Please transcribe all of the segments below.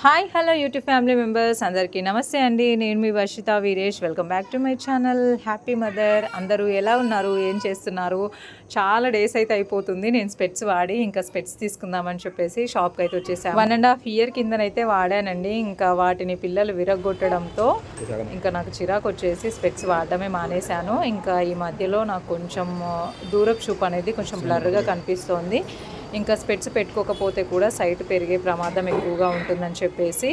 Hi hello YouTube family members అందరికీ నమస్తే అండి. నేను మీ Varshitha Veeresh. Welcome back to my channel. Happy mother. అందరూ ఎలా ఉన్నారు, ఏం చేస్తున్నారు? చాలా డేస్ అయితే అయిపోతుంది నేను స్పెట్స్ వాడి. ఇంకా స్పెట్స్ తీసుకుందామని చెప్పేసి షాప్కి అయితే వచ్చేసాను. 1.5 year కిందనైతే వాడానండి. ఇంకా వాటిని పిల్లలు విరగొట్టడంతో ఇంకా నాకు చిరాకు వచ్చేసి స్పెట్స్ వాడడమే మానేశాను. ఇంకా ఈ మధ్యలో నాకు కొంచెం దూరపు చూపు అనేది కొంచెం బ్లర్గా కనిపిస్తోంది. ఇంకా స్పెట్స్ పెట్టుకోకపోతే కూడా సైట్ పెరిగే ప్రమాదం ఎక్కువగా ఉంటుందని చెప్పేసి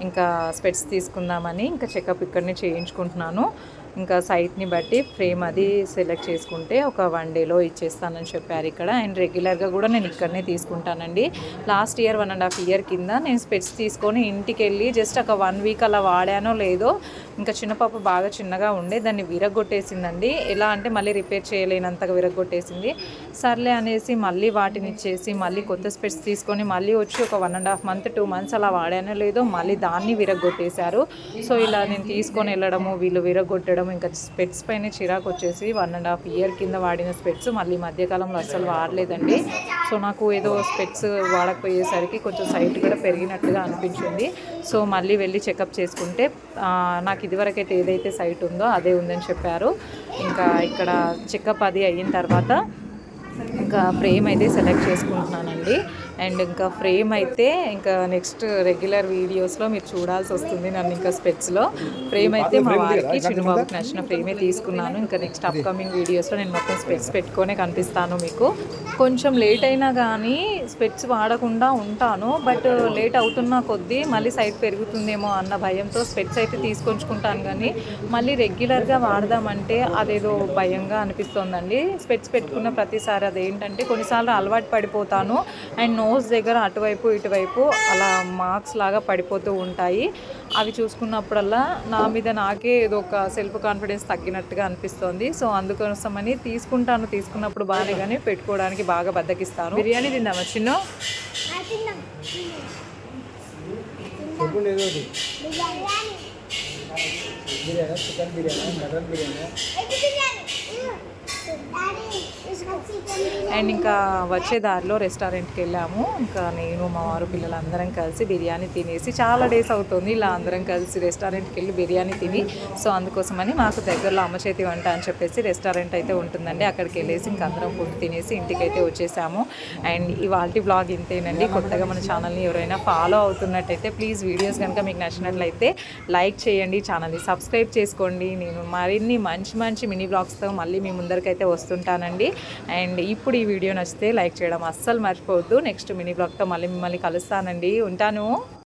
ఇంకా స్పెట్స్ తీసుకుందామని ఇంకా చెకప్ ఇక్కడనే చేయించుకుంటున్నాను. ఇంకా సైట్ని బట్టి ఫ్రేమ్ అది సెలెక్ట్ చేసుకుంటే ఒక 1 dayలో ఇచ్చేస్తానని చెప్పారు ఇక్కడ. అండ్ రెగ్యులర్గా కూడా నేను ఇక్కడనే తీసుకుంటానండి. లాస్ట్ ఇయర్ 1.5 year కింద నేను స్పెట్స్ తీసుకొని ఇంటికి వెళ్ళి జస్ట్ ఒక 1 week అలా వాడానో లేదో ఇంకా చిన్న పాప బాగా చిన్నగా ఉండే దాన్ని విరగొట్టేసిందండి. ఎలా అంటే మళ్ళీ రిపేర్ చేయలేనంతగా విరగొట్టేసింది. సర్లే అనేసి మళ్ళీ వాటిని ఇచ్చేసి మళ్ళీ కొత్త స్పెట్స్ తీసుకొని మళ్ళీ వచ్చి ఒక 1.5 month 2 months అలా వాడానో లేదో మళ్ళీ దాన్ని విరగొట్టేశారు. సో ఇలా నేను తీసుకొని వెళ్ళడము, వీళ్ళు విరగొట్టడం, ఇంకా స్పెట్స్ పైన చిరాకు వచ్చేసి 1.5 year కింద వాడిన స్పెట్స్ మళ్ళీ మధ్యకాలంలో అస్సలు వాడలేదండి. సో నాకు ఏదో స్పెట్స్ వాడకపోయేసరికి కొంచెం సైట్ కూడా పెరిగినట్టుగా అనిపించింది. సో మళ్ళీ వెళ్ళి చెకప్ చేసుకుంటే నాకు ఇదివరకైతే ఏదైతే సైట్ ఉందో అదే ఉందని చెప్పారు. ఇంకా ఇక్కడ చెకప్ అది అయిన తర్వాత ఇంకా ఫ్రేమ్ అయితే సెలెక్ట్ చేసుకుంటున్నానండి. అండ్ ఇంకా ఫ్రేమ్ అయితే ఇంకా నెక్స్ట్ రెగ్యులర్ వీడియోస్లో మీరు చూడాల్సి వస్తుంది నన్ను. ఇంకా స్పెట్స్లో ఫ్రేమ్ అయితే మా వారికి చిన్నబాబుకి నచ్చిన ఫ్రేమే తీసుకున్నాను. ఇంకా నెక్స్ట్ అప్కమింగ్ వీడియోస్లో నేను మొత్తం స్పెట్స్ పెట్టుకొనే కనిపిస్తాను మీకు. కొంచెం లేట్ అయినా కానీ స్పెట్స్ వాడకుండా ఉంటాను. బట్ లేట్ అవుతున్న కొద్దీ మళ్ళీ సైట్ పెరుగుతుందేమో అన్న భయంతో స్పెట్స్ అయితే తీసుకొంచుకుంటాను. కానీ మళ్ళీ రెగ్యులర్గా వాడదామంటే అదేదో భయంగా అనిపిస్తోందండి. స్పెట్స్ పెట్టుకున్న ప్రతిసారి అదేంటంటే కొన్నిసార్లు అలవాటు పడిపోతాను. అండ్ నోస్ దగ్గర అటువైపు ఇటువైపు అలా మార్క్స్ లాగా పడిపోతూ ఉంటాయి. అవి చూసుకున్నప్పుడల్లా నా మీద నాకే ఏదో ఒక సెల్ఫ్ కాన్ఫిడెన్స్ తగ్గినట్టుగా అనిపిస్తుంది. సో అందుకోసమని తీసుకున్నప్పుడు బాగానే, కానీ పెట్టుకోవడానికి బాగా బద్దకిస్తాను. బిర్యానీ తిందామా చిన్న? Chicken biryani, mutton biryani. And ఇంకా వచ్చే దారిలో రెస్టారెంట్కి వెళ్ళాము. ఇంకా నేను మా వారు పిల్లలందరం కలిసి బిర్యానీ తినేసి చాలా డేస్ అవుతుంది ఇలా అందరం కలిసి రెస్టారెంట్కి వెళ్ళి బిర్యానీ తిని. సో అందుకోసమని మాకు దగ్గరలో అమ్మ చేతి వంట అని చెప్పేసి రెస్టారెంట్ అయితే ఉంటుందండి. అక్కడికి వెళ్ళేసి ఇంక అందరం ఫుడ్ తినేసి ఇంటికైతే వచ్చేసాము. అండ్ ఇవాల్టి బ్లాగ్ ఇంతేనండి. కొత్తగా మన ఛానల్ని ఎవరైనా ఫాలో అవుతున్నట్టయితే ప్లీజ్ వీడియోస్ కనుక మీకు నచ్చినట్లయితే లైక్ చేయండి, ఛానల్ని సబ్స్క్రైబ్ చేసుకోండి. నేను మరిన్ని మంచి మినీ బ్లాగ్స్తో మళ్ళీ మీ ముందరికైతే వస్తుంటానండి. అండ్ ఇప్పుడు ఈ వీడియో నచ్చితే లైక్ చేయడం అస్సలు మర్చిపోవద్దు. నెక్స్ట్ మినీ బ్లాగ్తో మళ్ళీ మిమ్మల్ని కలుస్తానండి. ఉంటాను.